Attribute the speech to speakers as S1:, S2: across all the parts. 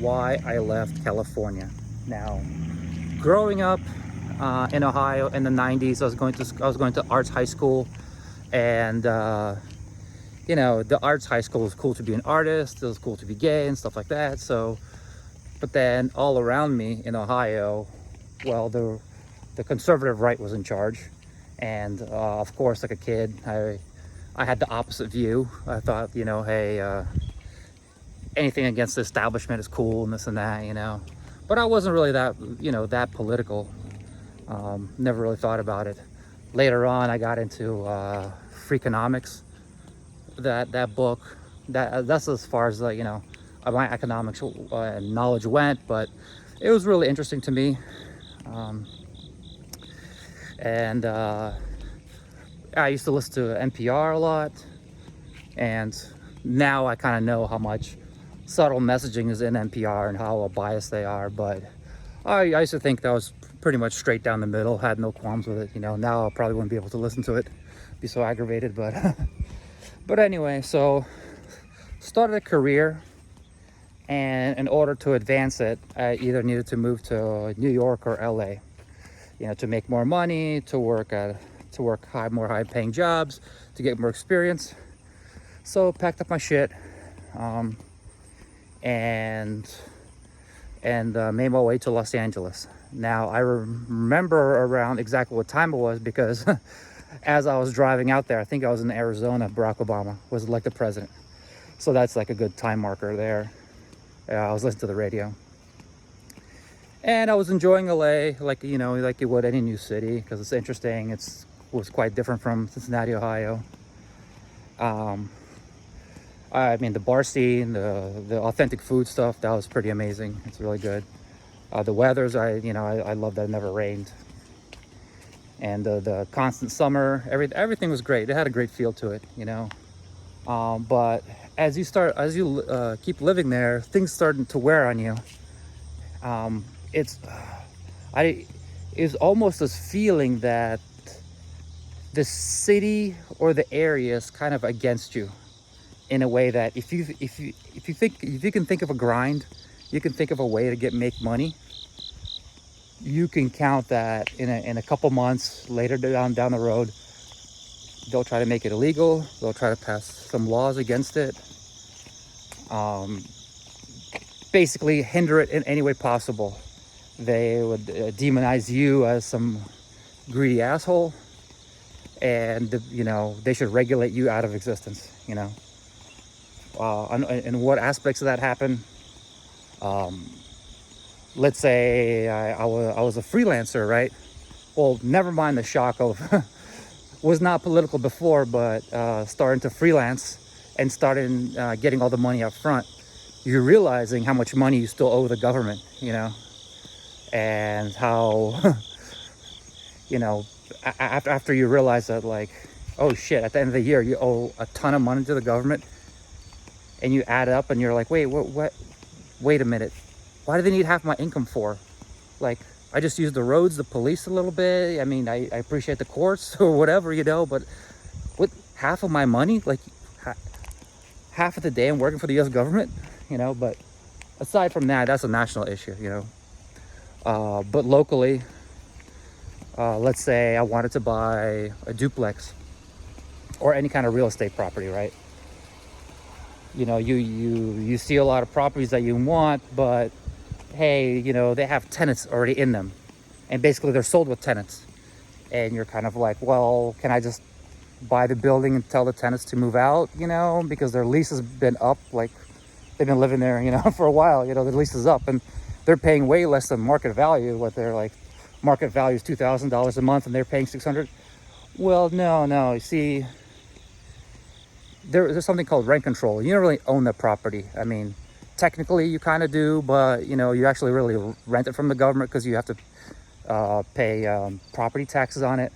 S1: why I left California. Now, growing up in Ohio in the 90s, I was going to arts high school, and you know, the arts high school was cool to be an artist. It was cool to be gay and stuff like that. So, but then all around me in Ohio, well, the conservative right was in charge, and of course, like a kid, I had the opposite view. I thought, you know, hey, anything against the establishment is cool and this and that, you know. But I wasn't really that, you know, that political. Never really thought about it. Later on, I got into Freakonomics. That book, that's as far as you know, my economics knowledge went. But it was really interesting to me. And I used to listen to NPR a lot, and now I kind of know how much subtle messaging is in NPR and how biased they are. But I used to think that was pretty much straight down the middle, had no qualms with it. You know, now I probably wouldn't be able to listen to it, be so aggravated. But but anyway, so started a career, and in order to advance it, I either needed to move to New York or LA, you know, to make more money, to work more high-paying jobs, to get more experience. So packed up my shit, and made my way to Los Angeles. Now I remember around exactly what time it was, because as I was driving out there, I think I was in Arizona, Barack Obama was elected president. So that's like a good time marker there. I was listening to the radio. And I was enjoying LA, like, you know, like you would any new city, because it's interesting. It was quite different from Cincinnati, Ohio. I mean, the bar scene, the authentic food stuff, that was pretty amazing. It's really good. The weathers, I love that it never rained. And the constant summer, everything was great. It had a great feel to it, you know. But as you keep living there, things starting to wear on you. It's almost this feeling that the city or the area is kind of against you, in a way that if you can think of a grind, you can think of a way to make money. You can count that in a couple months later down the road, they'll try to make it illegal. They'll try to pass some laws against it. Basically hinder it in any way possible. They would demonize you as some greedy asshole, and you know, they should regulate you out of existence, you know. And what aspects of that happen? Let's say I was a freelancer, right? Well, never mind the shock of was not political before, but starting to freelance and starting getting all the money up front, you're realizing how much money you still owe the government, you know, and how you know, after you realize that, like, oh shit, at the end of the year you owe a ton of money to the government, and you add up and you're like, wait a minute, why do they need half my income for? Like, I just use the roads, the police a little bit. I mean, I appreciate the courts or whatever, you know, but with half of my money, like half of the day I'm working for the US government, you know. But aside from that, that's a national issue, you know. But locally, let's say I wanted to buy a duplex or any kind of real estate property, right? You know, you see a lot of properties that you want, but hey, you know, they have tenants already in them, and basically they're sold with tenants, and you're kind of like, well, can I just buy the building and tell the tenants to move out, you know, because their lease has been up, like they've been living there, you know, for a while, you know, the lease is up and they're paying way less than market value. What they're like, market value is $2,000 a month and they're paying $600. Well, no, you see, there's something called rent control. You don't really own the property. I mean, technically you kind of do, but you know, you actually really rent it from the government, because you have to pay property taxes on it,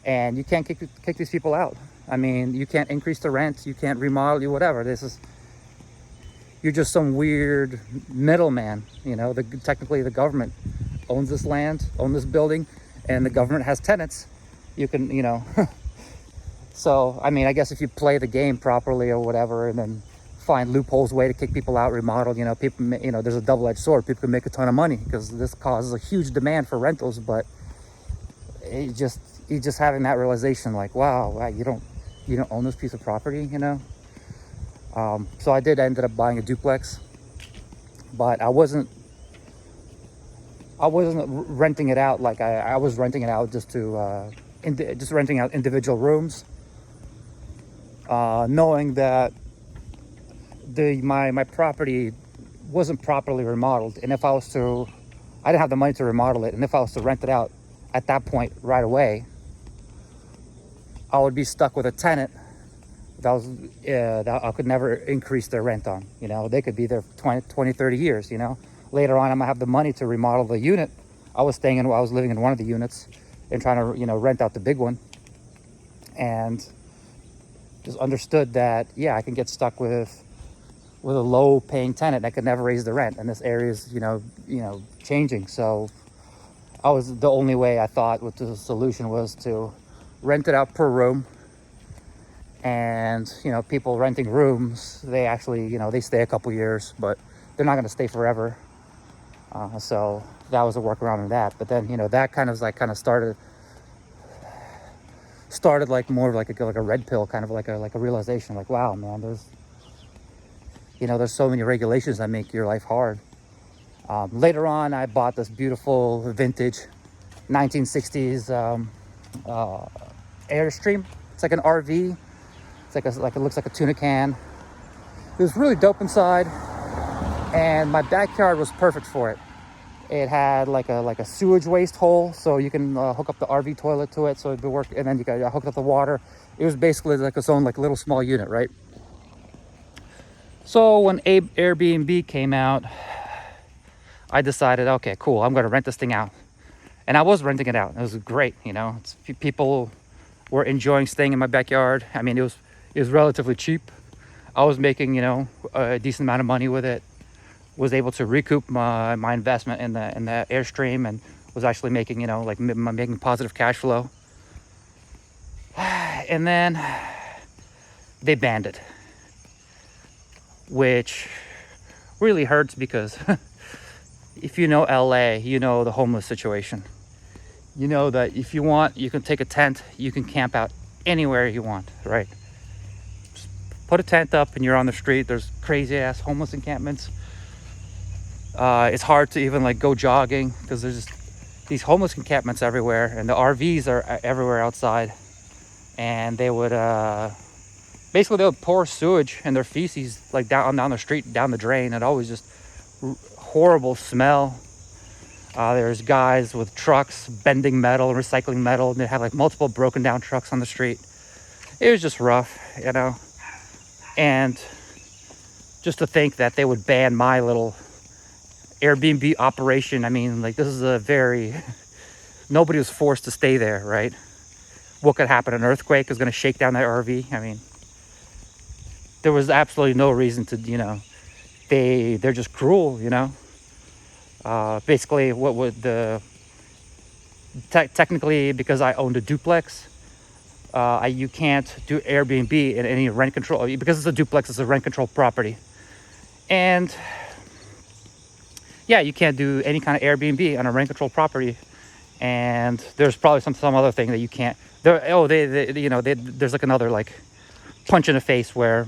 S1: and you can't kick these people out. I mean, you can't increase the rent, you can't remodel, you whatever. You're just some weird middleman, you know. Technically the government owns this land, owns this building, and the government has tenants. You can, you know. So, I mean, I guess if you play the game properly or whatever, and then find loopholes, way to kick people out, remodel. People, there's a double-edged sword. People can make a ton of money because this causes a huge demand for rentals. But it just having that realization, like, wow, you don't own this piece of property, So I ended up buying a duplex, but I wasn't renting it out. Like I was renting it out just to just renting out individual rooms, knowing that my property wasn't properly remodeled, and if I didn't have the money to remodel it, and if I was to rent it out at that point right away, I would be stuck with a tenant that I could never increase their rent on. They could be there for 20, 30 years. Later on, I'm gonna have the money to remodel the unit. I was living in one of the units and trying to, rent out the big one, and just understood that, I can get stuck with a low paying tenant that could never raise the rent. And this area is, changing. So the only way I thought with the solution was to rent it out per room. And, people renting rooms, they actually, they stay a couple years, but they're not going to stay forever. So that was a workaround on that. But then, that kind of started like more of like a red pill, kind of like a realization, like, wow, man, there's so many regulations that make your life hard. Later on, I bought this beautiful vintage 1960s Airstream. It's like an RV. It's like it looks like a tuna can. It was really dope inside, and my backyard was perfect for it. It had like a sewage waste hole, so you can hook up the RV toilet to it, so it'd work. And then you got hook up the water. It was basically like its own like little small unit, right? So when Airbnb came out, I decided, okay, cool, I'm going to rent this thing out. And I was renting it out. It was great, people were enjoying staying in my backyard. I mean, it was relatively cheap. I was making, a decent amount of money with it. Was able to recoup my investment in the Airstream, and was actually making, making positive cash flow. And then they banned it, which really hurts because if you know LA, you know the homeless situation. You know that if you want, you can take a tent, you can camp out anywhere you want, right? Just put a tent up and you're on the street. There's crazy ass homeless encampments. It's hard to even like go jogging because there's just these homeless encampments everywhere, and the RVs are everywhere outside. And they would basically they would pour sewage and their feces like down the street, down the drain. It always just horrible smell. There's guys with trucks bending metal, recycling metal, and they had like multiple broken down trucks on the street. It was just rough, and just to think that they would ban my little Airbnb operation. I mean, like, this is nobody was forced to stay there, right? What could happen? An earthquake is going to shake down that RV. I mean, there was absolutely no reason to, they're just cruel, basically what would technically, because I owned a duplex, you can't do Airbnb in any rent control, because it's a duplex, it's a rent control property. And you can't do any kind of Airbnb on a rent control property. And there's probably some other thing that you can't. There's like another like punch in the face where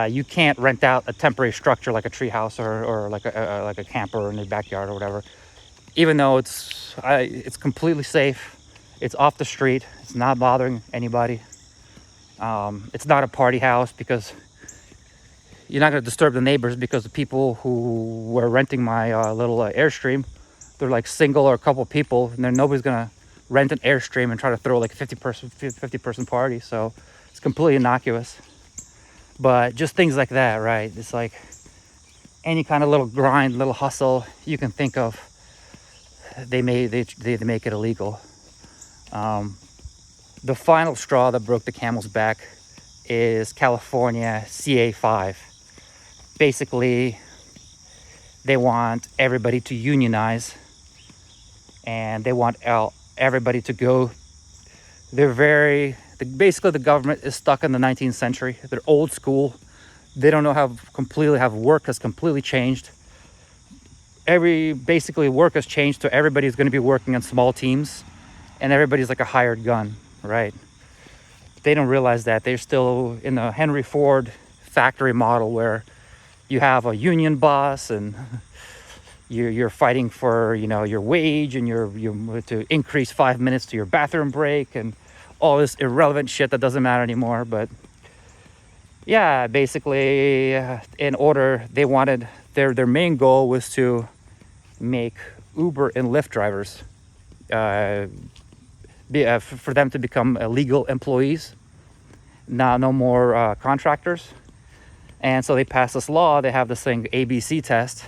S1: you can't rent out a temporary structure like a treehouse or like a camper in your backyard or whatever. Even though it's completely safe, it's off the street, it's not bothering anybody. It's not a party house because you're not going to disturb the neighbors, because the people who were renting my little Airstream, they're like single or a couple people, and then nobody's going to rent an Airstream and try to throw like a 50 person party. So it's completely innocuous. But just things like that, right? It's like any kind of little grind, little hustle you can think of, they make it illegal. The final straw that broke the camel's back is California CA5. Basically, they want everybody to unionize, and they want everybody to go. They're very Basically, the government is stuck in the 19th century. They're old school. They don't know how work has completely changed. Basically work has changed, so everybody's going to be working in small teams, and everybody's like a hired gun, right? They don't realize that they're still in the Henry Ford factory model, where you have a union boss, and you're fighting for, your wage, and you're to increase 5 minutes to your bathroom break, and all this irrelevant shit that doesn't matter anymore. But yeah, basically, they wanted their main goal was to make Uber and Lyft drivers for them to become legal employees. Now, no more contractors. And so they passed this law. They have this thing, ABC test,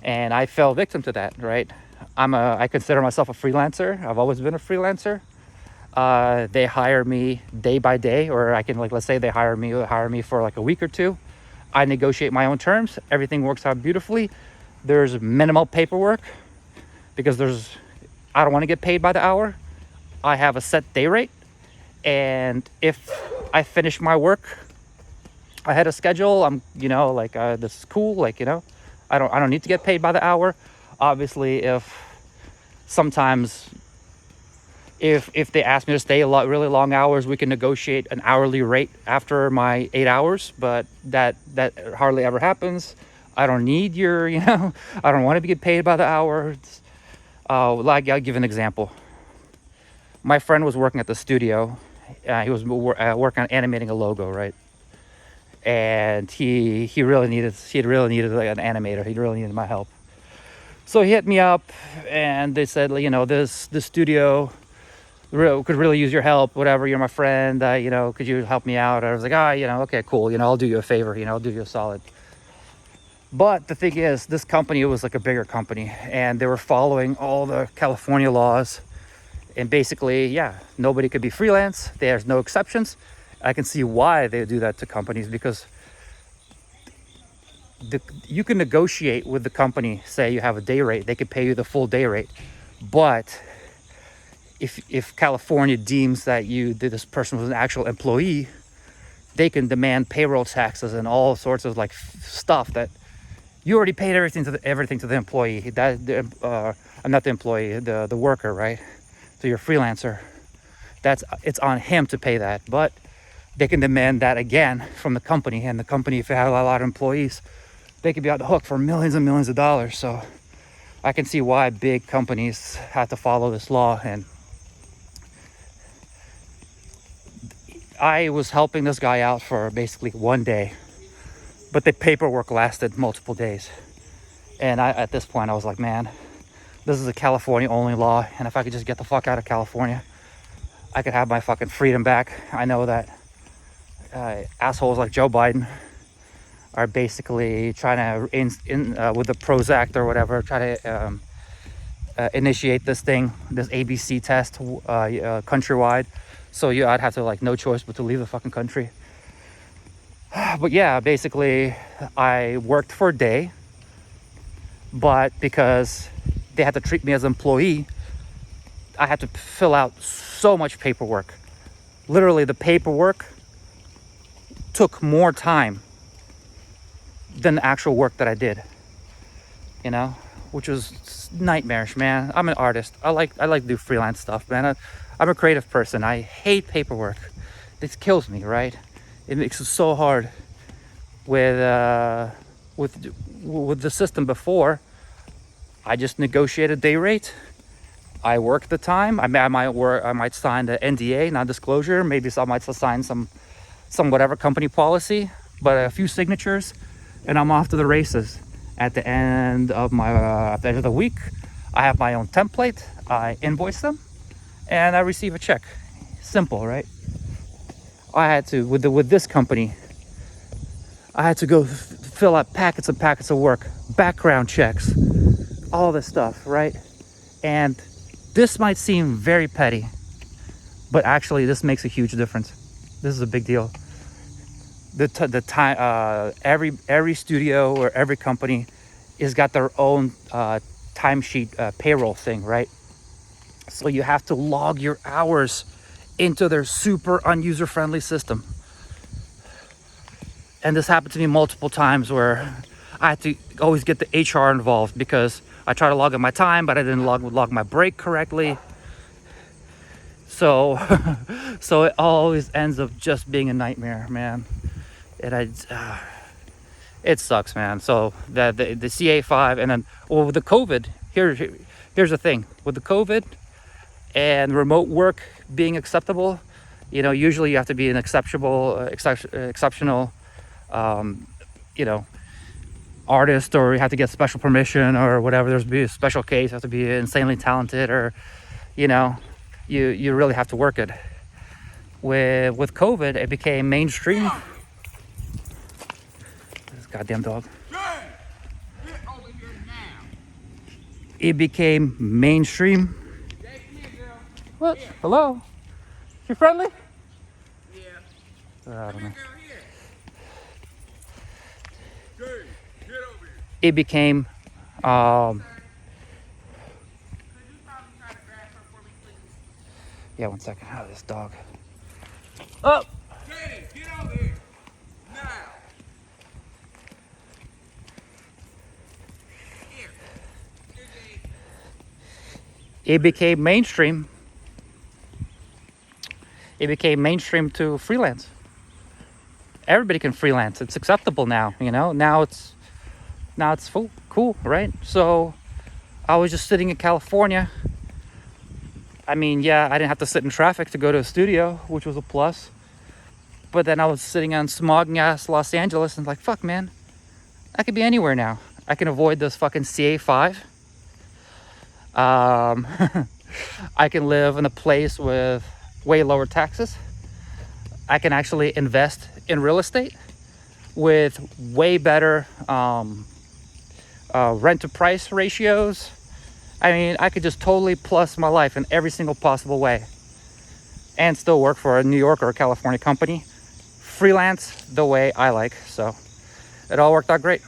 S1: and I fell victim to that, right? I consider myself a freelancer. I've always been a freelancer. They hire me day by day, or I can, let's say they hire me for like a week or two. I negotiate my own terms. Everything works out beautifully. There's minimal paperwork because I don't want to get paid by the hour. I have a set day rate, and if I finish my work ahead of schedule, I'm, this is cool. I don't need to get paid by the hour. Obviously, if they ask me to stay really long hours, we can negotiate an hourly rate after my 8 hours, but that hardly ever happens. I don't need I don't want to get paid by the hour. I'll give an example. My friend was working at the studio. He was working on animating a logo, right? And he really needed like an animator. He really needed my help. So he hit me up, and they said, this studio could really use your help, whatever, you're my friend, could you help me out? I was like, okay, cool, I'll do you a favor, I'll do you a solid. But the thing is, this company was like a bigger company, and they were following all the California laws, and basically, nobody could be freelance. There's no exceptions. I can see why they do that to companies, because you can negotiate with the company. Say you have a day rate, they could pay you the full day rate, but if California deems that this person was an actual employee, they can demand payroll taxes and all sorts of stuff that you already paid everything to the employee. Not the employee, the worker, right? So your freelancer, it's on him to pay that, but they can demand that again from the company. And the company, if it had a lot of employees, they could be out the hook for millions and millions of dollars. So I can see why big companies have to follow this law. And I was helping this guy out for basically one day, but the paperwork lasted multiple days. And at this point, I was like, man, this is a California only law. And if I could just get the fuck out of California, I could have my fucking freedom back. I know that assholes like Joe Biden are basically trying to, with the PROS Act or whatever, try to initiate this ABC test countrywide. So I'd have to no choice but to leave the fucking country. But yeah, basically I worked for a day, but because they had to treat me as an employee, I had to fill out so much paperwork. Literally, the paperwork took more time than the actual work that I did, which was nightmarish, man. I'm an artist. I like to do freelance stuff, man. I'm a creative person. I hate paperwork. This kills me, right? It makes it so hard. With the system before, I just negotiate a day rate. I work the time. I might sign the NDA, non-disclosure. Maybe I might sign some whatever company policy, but a few signatures, and I'm off to the races. At the end of the week, I have my own template. I invoice them, and I receive a check. Simple, right? I had to with this company. I had to go fill out packets and packets of work, background checks, all this stuff, right? And this might seem very petty, but actually this makes a huge difference. This is a big deal. The time, every studio or every company has got their own timesheet payroll thing, right? So you have to log your hours into their super unuser-friendly system. And this happened to me multiple times where I had to always get the HR involved because I tried to log in my time, but I didn't log my break correctly. So, so it always ends up just being a nightmare, man. It sucks, man. So the CA5, and then with the COVID, here's the thing with the COVID and remote work being acceptable. You know, usually you have to be an exceptional, artist, or you have to get special permission or whatever. There's be a special case, you have to be insanely talented, or you really have to work it. With COVID, it became mainstream. This goddamn dog. It became mainstream. What? Hello? You friendly? Yeah. I don't know. It became yeah, one second. Oh, this dog. Oh!
S2: Hey, get over here. Now. Here.
S1: It became mainstream. It became mainstream to freelance. Everybody can freelance. It's acceptable now, you know. Now it's cool, right? So I was just sitting in California. I mean, yeah, I didn't have to sit in traffic to go to a studio, which was a plus. But then I was sitting on smog ass Los Angeles and like, fuck, man, I could be anywhere now. I can avoid this fucking CA5. I can live in a place with way lower taxes. I can actually invest in real estate with way better rent to price ratios. I mean, I could just totally plus my life in every single possible way and still work for a New York or a California company. Freelance the way I like. So it all worked out great.